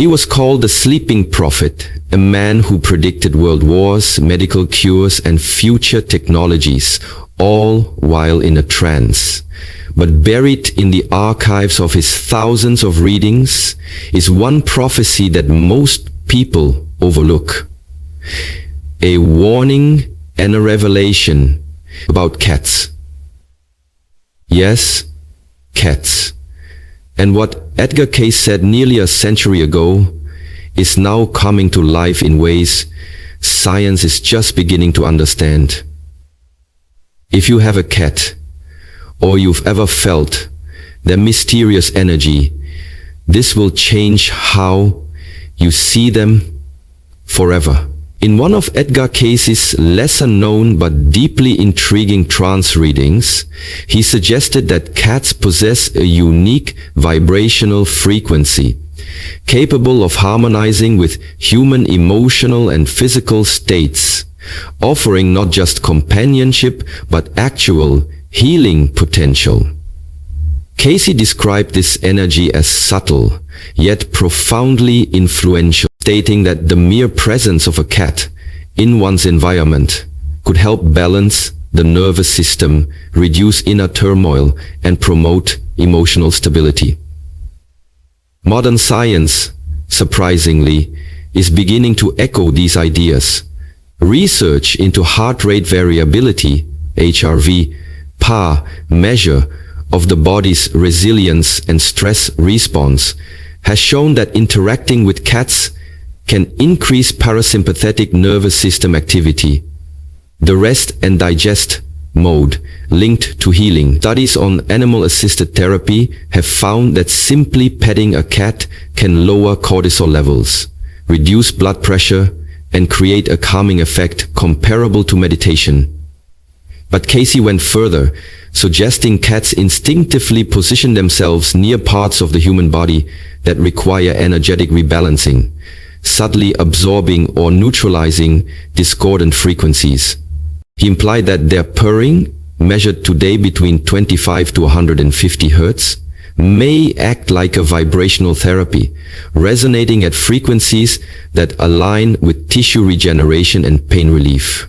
He was called the sleeping prophet, a man who predicted world wars, medical cures, and future technologies, all while in a trance. But buried in the archives of his thousands of readings is one prophecy that most people overlook. A warning and a revelation about cats. Yes, cats. And what Edgar Cayce said nearly a century ago is now coming to life in ways science is just beginning to understand. If you have a cat, or you've ever felt their mysterious energy, this will change how you see them forever. In one of Edgar Cayce's lesser known but deeply intriguing trance readings, he suggested that cats possess a unique vibrational frequency, capable of harmonizing with human emotional and physical states, offering not just companionship but actual healing potential. Cayce described this energy as subtle, yet profoundly influential, stating that the mere presence of a cat in one's environment could help balance the nervous system, reduce inner turmoil, and promote emotional stability. Modern science, surprisingly, is beginning to echo these ideas. Research into heart rate variability, HRV, measure of the body's resilience and stress response, has shown that interacting with cats can increase parasympathetic nervous system activity, the rest and digest mode linked to healing. Studies on animal-assisted therapy have found that simply petting a cat can lower cortisol levels, reduce blood pressure, and create a calming effect comparable to meditation. But Cayce went further, suggesting cats instinctively position themselves near parts of the human body that require energetic rebalancing, subtly absorbing or neutralizing discordant frequencies. He implied that their purring, measured today between 25 to 150 Hz, may act like a vibrational therapy, resonating at frequencies that align with tissue regeneration and pain relief.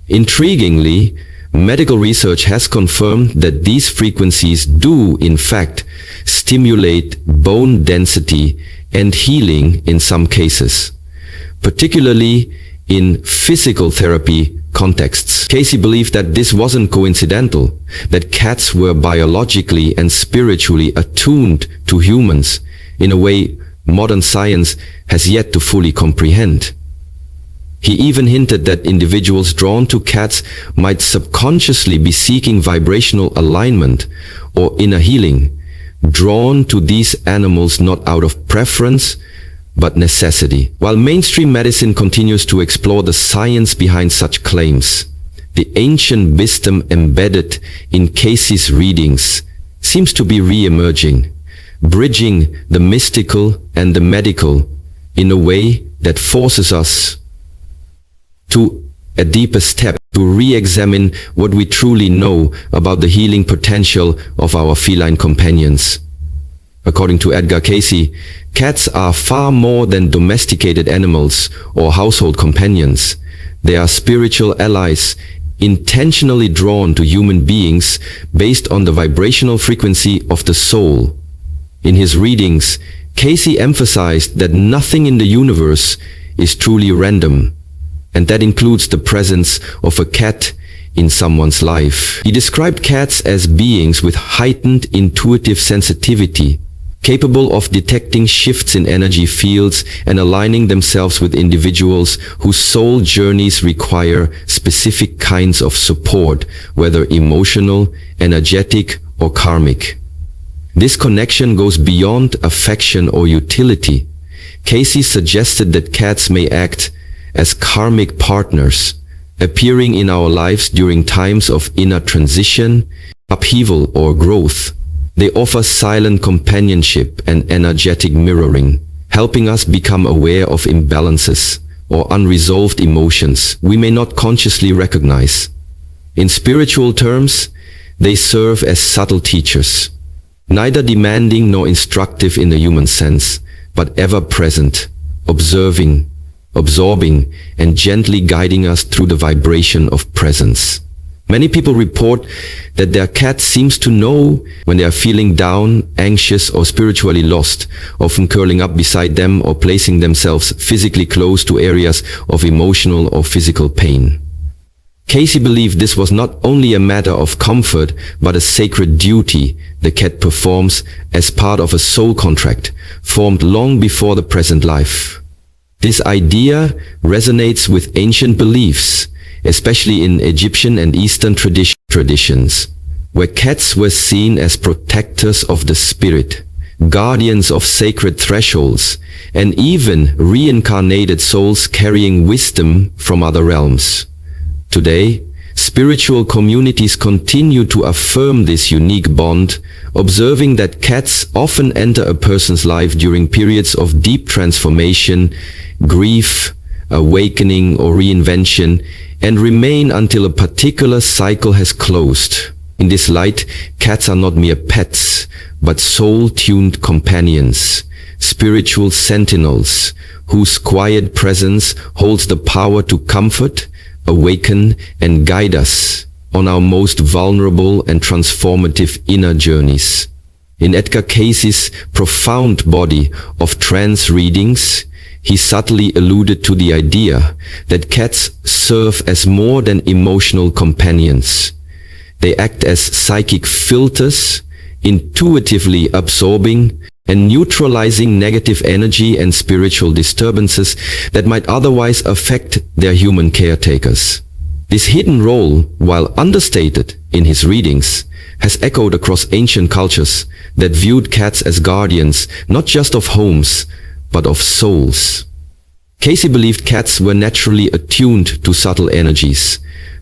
Intriguingly, medical research has confirmed that these frequencies do, in fact, stimulate bone density and healing in some cases, particularly in physical therapy contexts. Cayce believed that this wasn't coincidental, that cats were biologically and spiritually attuned to humans in a way modern science has yet to fully comprehend. He even hinted that individuals drawn to cats might subconsciously be seeking vibrational alignment or inner healing, drawn to these animals not out of preference but necessity. While mainstream medicine continues to explore the science behind such claims, the ancient wisdom embedded in Cayce's readings seems to be re-emerging, bridging the mystical and the medical in a way that forces us to a deeper step, to re-examine what we truly know about the healing potential of our feline companions. According to Edgar Cayce, cats are far more than domesticated animals or household companions. They are spiritual allies, intentionally drawn to human beings based on the vibrational frequency of the soul. In his readings, Cayce emphasized that nothing in the universe is truly random, and that includes the presence of a cat in someone's life. He described cats as beings with heightened intuitive sensitivity, capable of detecting shifts in energy fields and aligning themselves with individuals whose soul journeys require specific kinds of support, whether emotional, energetic, or karmic. This connection goes beyond affection or utility. Cayce suggested that cats may act as karmic partners, appearing in our lives during times of inner transition, upheaval, or growth. They offer silent companionship and energetic mirroring, helping us become aware of imbalances or unresolved emotions we may not consciously recognize. In spiritual terms, they serve as subtle teachers, neither demanding nor instructive in the human sense, but ever present, observing, absorbing, and gently guiding us through the vibration of presence. Many people report that their cat seems to know when they are feeling down, anxious, or spiritually lost, often curling up beside them or placing themselves physically close to areas of emotional or physical pain. Cayce believed this was not only a matter of comfort, but a sacred duty the cat performs as part of a soul contract formed long before the present life. This idea resonates with ancient beliefs, especially in Egyptian and Eastern traditions, where cats were seen as protectors of the spirit, guardians of sacred thresholds, and even reincarnated souls carrying wisdom from other realms. Today, spiritual communities continue to affirm this unique bond, observing that cats often enter a person's life during periods of deep transformation, grief, awakening, or reinvention, and remain until a particular cycle has closed. In this light, cats are not mere pets, but soul-tuned companions, spiritual sentinels, whose quiet presence holds the power to comfort, awaken, and guide us on our most vulnerable and transformative inner journeys. In Edgar Cayce's profound body of trance readings, he subtly alluded to the idea that cats serve as more than emotional companions. They act as psychic filters, intuitively absorbing and neutralizing negative energy and spiritual disturbances that might otherwise affect their human caretakers. This hidden role, while understated in his readings, has echoed across ancient cultures that viewed cats as guardians not just of homes, but of souls. Cayce believed cats were naturally attuned to subtle energies,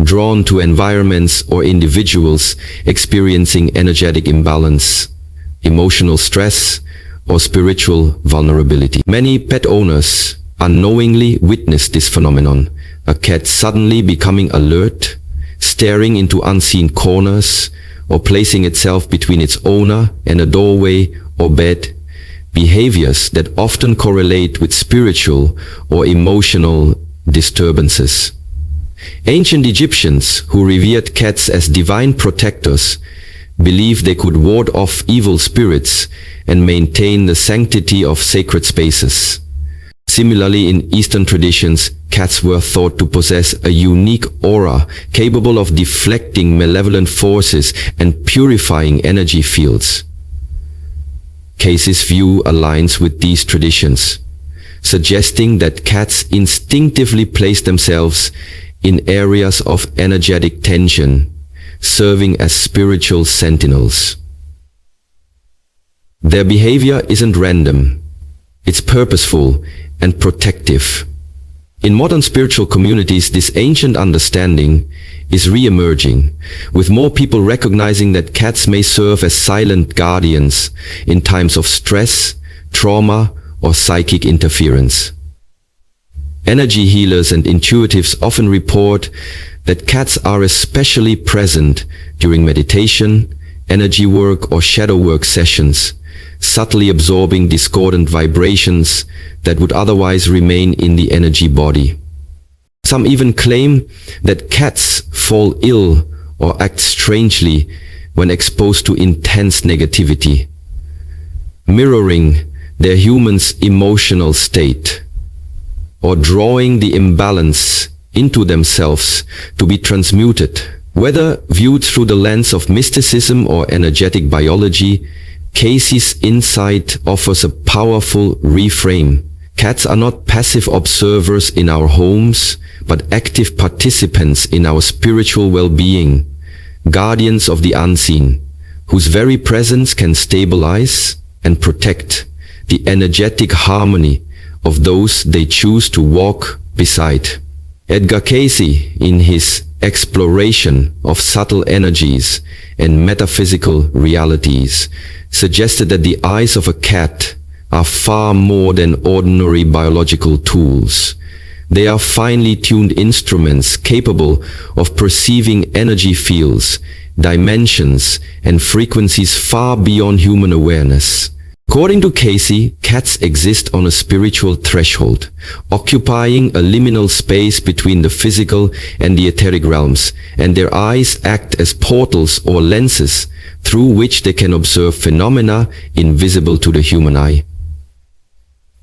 drawn to environments or individuals experiencing energetic imbalance, emotional stress, or spiritual vulnerability. Many pet owners unknowingly witness this phenomenon, a cat suddenly becoming alert, staring into unseen corners, or placing itself between its owner and a doorway or bed, behaviors that often correlate with spiritual or emotional disturbances. Ancient Egyptians, who revered cats as divine protectors, believed they could ward off evil spirits and maintain the sanctity of sacred spaces. Similarly, in Eastern traditions, cats were thought to possess a unique aura capable of deflecting malevolent forces and purifying energy fields. Cayce's view aligns with these traditions, suggesting that cats instinctively place themselves in areas of energetic tension, serving as spiritual sentinels. Their behavior isn't random, it's purposeful and protective. In modern spiritual communities, this ancient understanding is re-emerging, with more people recognizing that cats may serve as silent guardians in times of stress, trauma, or psychic interference. Energy healers and intuitives often report that cats are especially present during meditation, energy work, or shadow work sessions, subtly absorbing discordant vibrations that would otherwise remain in the energy body. Some even claim that cats fall ill or act strangely when exposed to intense negativity, mirroring their human's emotional state, or drawing the imbalance into themselves to be transmuted. Whether viewed through the lens of mysticism or energetic biology, Cayce's insight offers a powerful reframe. Cats are not passive observers in our homes, but active participants in our spiritual well-being, guardians of the unseen, whose very presence can stabilize and protect the energetic harmony of those they choose to walk beside. Edgar Cayce, in his exploration of subtle energies and metaphysical realities, suggested that the eyes of a cat are far more than ordinary biological tools. They are finely tuned instruments capable of perceiving energy fields, dimensions, and frequencies far beyond human awareness. According to Cayce, cats exist on a spiritual threshold, occupying a liminal space between the physical and the etheric realms, and their eyes act as portals or lenses through which they can observe phenomena invisible to the human eye.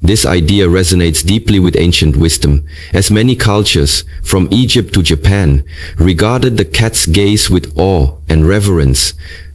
This idea resonates deeply with ancient wisdom, as many cultures, from Egypt to Japan, regarded the cat's gaze with awe and reverence,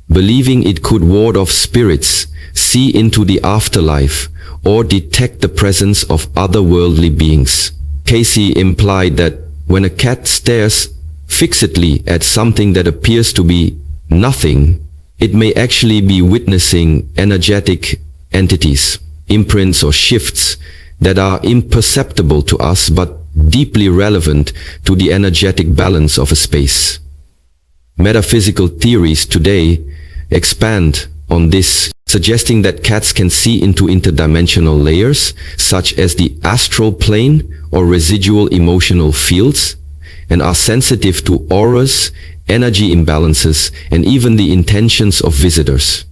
believing it could ward off spirits, see into the afterlife, or detect the presence of otherworldly beings. Cayce implied that when a cat stares fixedly at something that appears to be nothing, it may actually be witnessing energetic entities, imprints or shifts that are imperceptible to us but deeply relevant to the energetic balance of a space. Metaphysical theories today expand on this, suggesting that cats can see into interdimensional layers, such as the astral plane or residual emotional fields, and are sensitive to auras, energy imbalances, and even the intentions of visitors.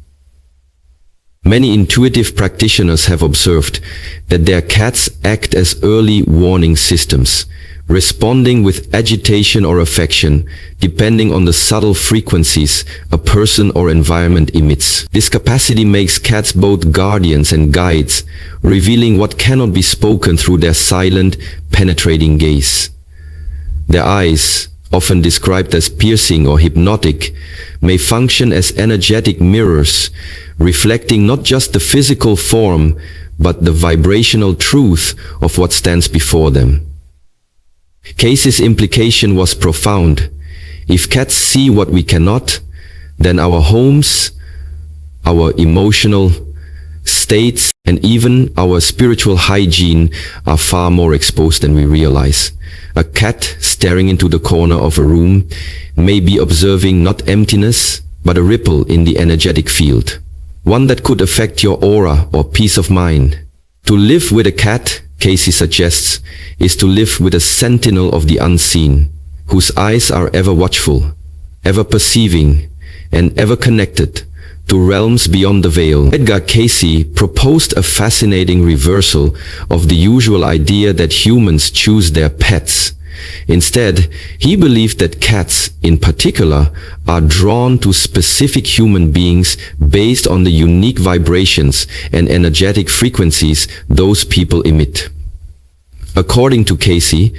Many intuitive practitioners have observed that their cats act as early warning systems, responding with agitation or affection, depending on the subtle frequencies a person or environment emits. This capacity makes cats both guardians and guides, revealing what cannot be spoken through their silent, penetrating gaze. Their eyes, often described as piercing or hypnotic, may function as energetic mirrors, reflecting not just the physical form, but the vibrational truth of what stands before them. Cayce's implication was profound. If cats see what we cannot, then our homes, our emotional states, and even our spiritual hygiene are far more exposed than we realize. A cat staring into the corner of a room may be observing not emptiness, but a ripple in the energetic field, one that could affect your aura or peace of mind. To live with a cat, Cayce suggests, is to live with a sentinel of the unseen, whose eyes are ever watchful, ever perceiving, and ever connected to realms beyond the veil. Edgar Cayce proposed a fascinating reversal of the usual idea that humans choose their pets. Instead, he believed that cats, in particular, are drawn to specific human beings based on the unique vibrations and energetic frequencies those people emit. According to Cayce,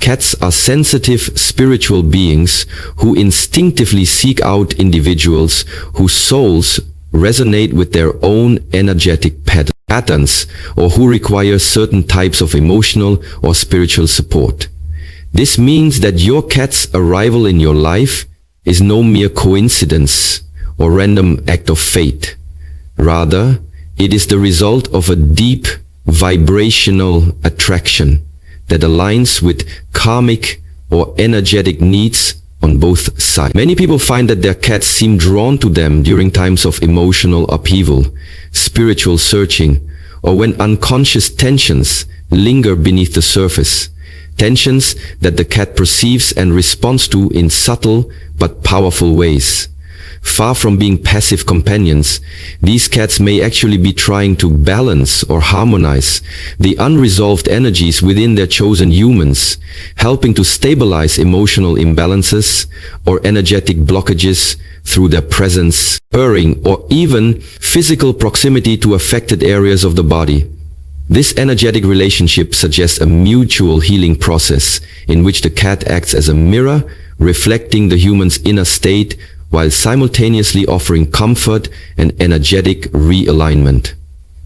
cats are sensitive spiritual beings who instinctively seek out individuals whose souls resonate with their own energetic patterns, or who require certain types of emotional or spiritual support. This means that your cat's arrival in your life is no mere coincidence or random act of fate. Rather, it is the result of a deep vibrational attraction that aligns with karmic or energetic needs on both sides. Many people find that their cats seem drawn to them during times of emotional upheaval, spiritual searching, or when unconscious tensions linger beneath the surface. Tensions that the cat perceives and responds to in subtle but powerful ways. Far from being passive companions, these cats may actually be trying to balance or harmonize the unresolved energies within their chosen humans, helping to stabilize emotional imbalances or energetic blockages through their presence, purring, or even physical proximity to affected areas of the body. This energetic relationship suggests a mutual healing process in which the cat acts as a mirror, reflecting the human's inner state while simultaneously offering comfort and energetic realignment.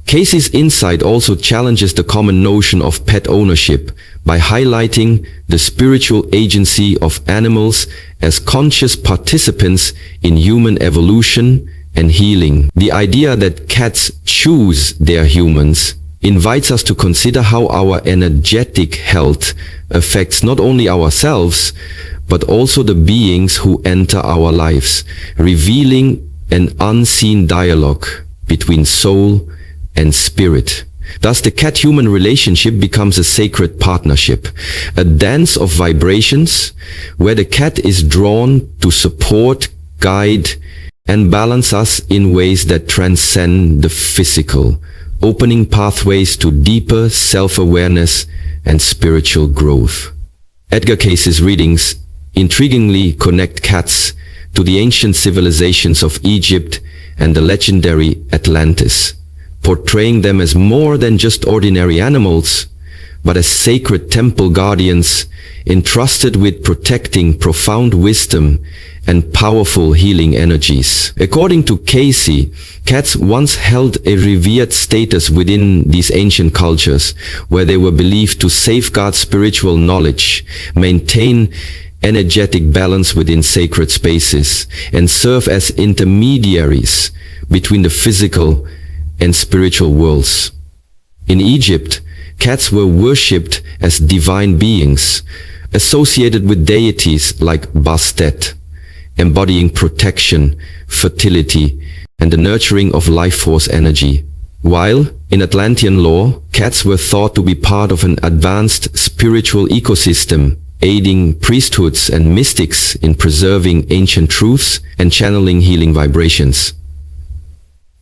Cayce's insight also challenges the common notion of pet ownership by highlighting the spiritual agency of animals as conscious participants in human evolution and healing. The idea that cats choose their humans invites us to consider how our energetic health affects not only ourselves, but also the beings who enter our lives, revealing an unseen dialogue between soul and spirit. Thus, the cat-human relationship becomes a sacred partnership, a dance of vibrations where the cat is drawn to support, guide, and balance us in ways that transcend the physical, opening pathways to deeper self-awareness and spiritual growth. Edgar Cayce's readings intriguingly connect cats to the ancient civilizations of Egypt and the legendary Atlantis, portraying them as more than just ordinary animals, but as sacred temple guardians entrusted with protecting profound wisdom and powerful healing energies. According to Cayce, cats once held a revered status within these ancient cultures, where they were believed to safeguard spiritual knowledge, maintain energetic balance within sacred spaces, and serve as intermediaries between the physical and spiritual worlds. In Egypt, cats were worshipped as divine beings, associated with deities like Bastet, embodying protection, fertility, and the nurturing of life force energy. While, in Atlantean lore, cats were thought to be part of an advanced spiritual ecosystem, aiding priesthoods and mystics in preserving ancient truths and channeling healing vibrations.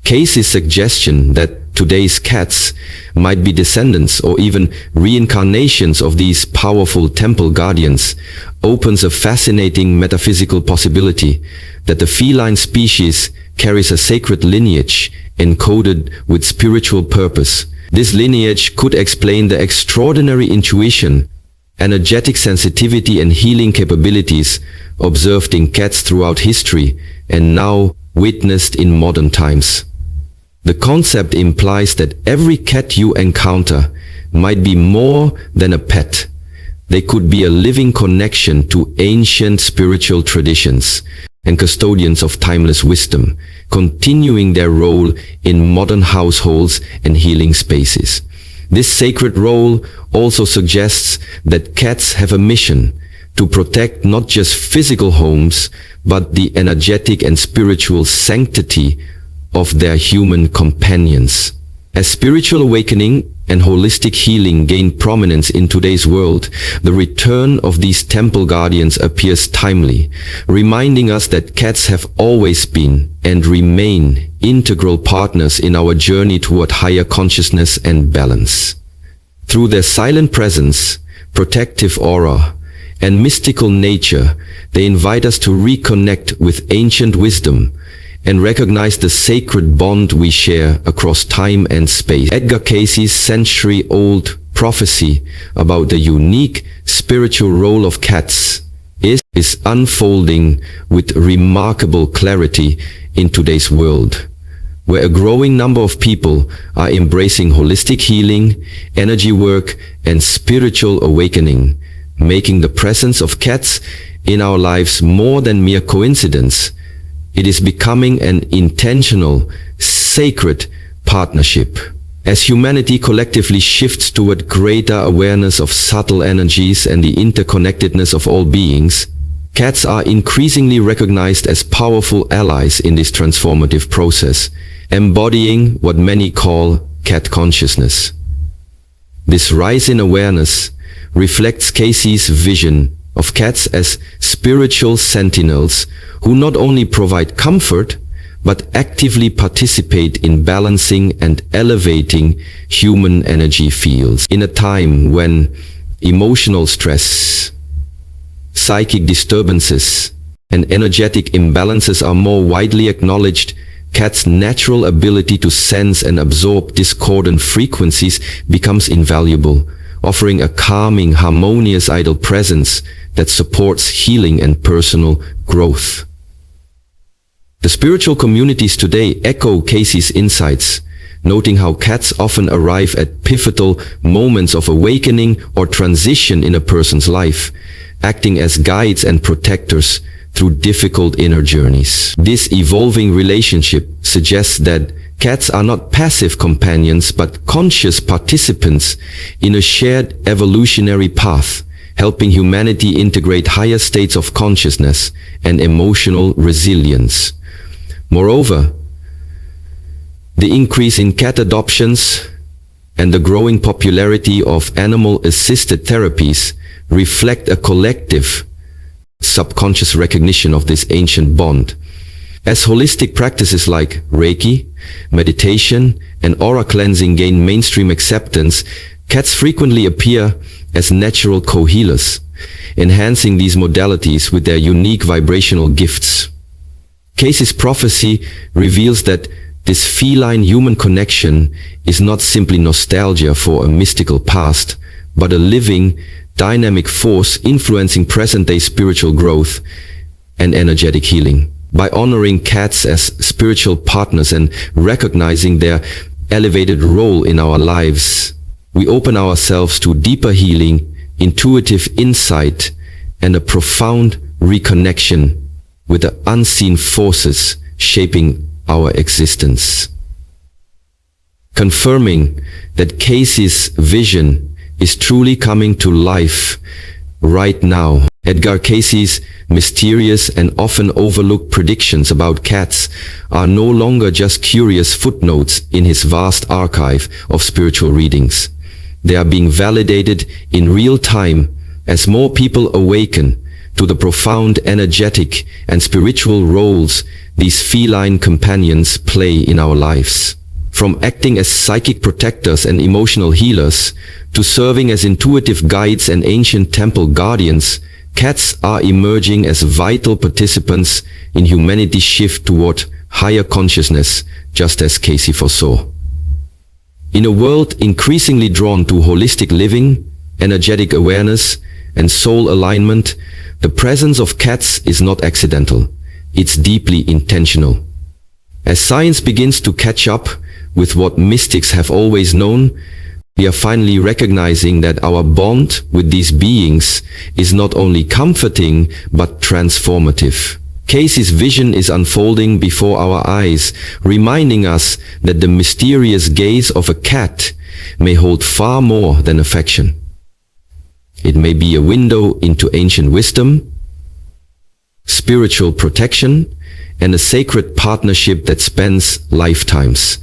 Cayce's suggestion that today's cats might be descendants or even reincarnations of these powerful temple guardians opens a fascinating metaphysical possibility that the feline species carries a sacred lineage encoded with spiritual purpose. This lineage could explain the extraordinary intuition, energetic sensitivity and healing capabilities observed in cats throughout history and now witnessed in modern times. The concept implies that every cat you encounter might be more than a pet. They could be a living connection to ancient spiritual traditions and custodians of timeless wisdom, continuing their role in modern households and healing spaces. This sacred role also suggests that cats have a mission to protect not just physical homes, but the energetic and spiritual sanctity of their human companions. As spiritual awakening and holistic healing gain prominence in today's world, the return of these temple guardians appears timely, reminding us that cats have always been and remain integral partners in our journey toward higher consciousness and balance. Through their silent presence, protective aura, and mystical nature, they invite us to reconnect with ancient wisdom and recognize the sacred bond we share across time and space. Edgar Cayce's century-old prophecy about the unique spiritual role of cats is unfolding with remarkable clarity in today's world, where a growing number of people are embracing holistic healing, energy work, and spiritual awakening, making the presence of cats in our lives more than mere coincidence. It is becoming an intentional, sacred partnership. As humanity collectively shifts toward greater awareness of subtle energies and the interconnectedness of all beings, cats are increasingly recognized as powerful allies in this transformative process, embodying what many call cat consciousness. This rise in awareness reflects Cayce's vision of cats as spiritual sentinels who not only provide comfort, but actively participate in balancing and elevating human energy fields. In a time when emotional stress, psychic disturbances, and energetic imbalances are more widely acknowledged, cats' natural ability to sense and absorb discordant frequencies becomes invaluable, offering a calming, harmonious idle presence that supports healing and personal growth. The spiritual communities today echo Cayce's insights, noting how cats often arrive at pivotal moments of awakening or transition in a person's life, acting as guides and protectors through difficult inner journeys. This evolving relationship suggests that cats are not passive companions but conscious participants in a shared evolutionary path, helping humanity integrate higher states of consciousness and emotional resilience. Moreover, the increase in cat adoptions and the growing popularity of animal-assisted therapies reflect a collective, subconscious recognition of this ancient bond. As holistic practices like Reiki, meditation, and aura cleansing gain mainstream acceptance, cats frequently appear as natural co-healers, enhancing these modalities with their unique vibrational gifts. Cayce's prophecy reveals that this feline-human connection is not simply nostalgia for a mystical past, but a living, dynamic force influencing present-day spiritual growth and energetic healing. By honoring cats as spiritual partners and recognizing their elevated role in our lives, we open ourselves to deeper healing, intuitive insight, and a profound reconnection with the unseen forces shaping our existence. Confirming that Cayce's vision is truly coming to life right now. Edgar Cayce's mysterious and often overlooked predictions about cats are no longer just curious footnotes in his vast archive of spiritual readings. They are being validated in real time as more people awaken to the profound energetic and spiritual roles these feline companions play in our lives. From acting as psychic protectors and emotional healers to serving as intuitive guides and ancient temple guardians, cats are emerging as vital participants in humanity's shift toward higher consciousness, just as Cayce foresaw. In a world increasingly drawn to holistic living, energetic awareness, and soul alignment, the presence of cats is not accidental. It's deeply intentional. As science begins to catch up with what mystics have always known, we are finally recognizing that our bond with these beings is not only comforting but transformative. Cayce's vision is unfolding before our eyes, reminding us that the mysterious gaze of a cat may hold far more than affection. It may be a window into ancient wisdom, spiritual protection, and a sacred partnership that spans lifetimes.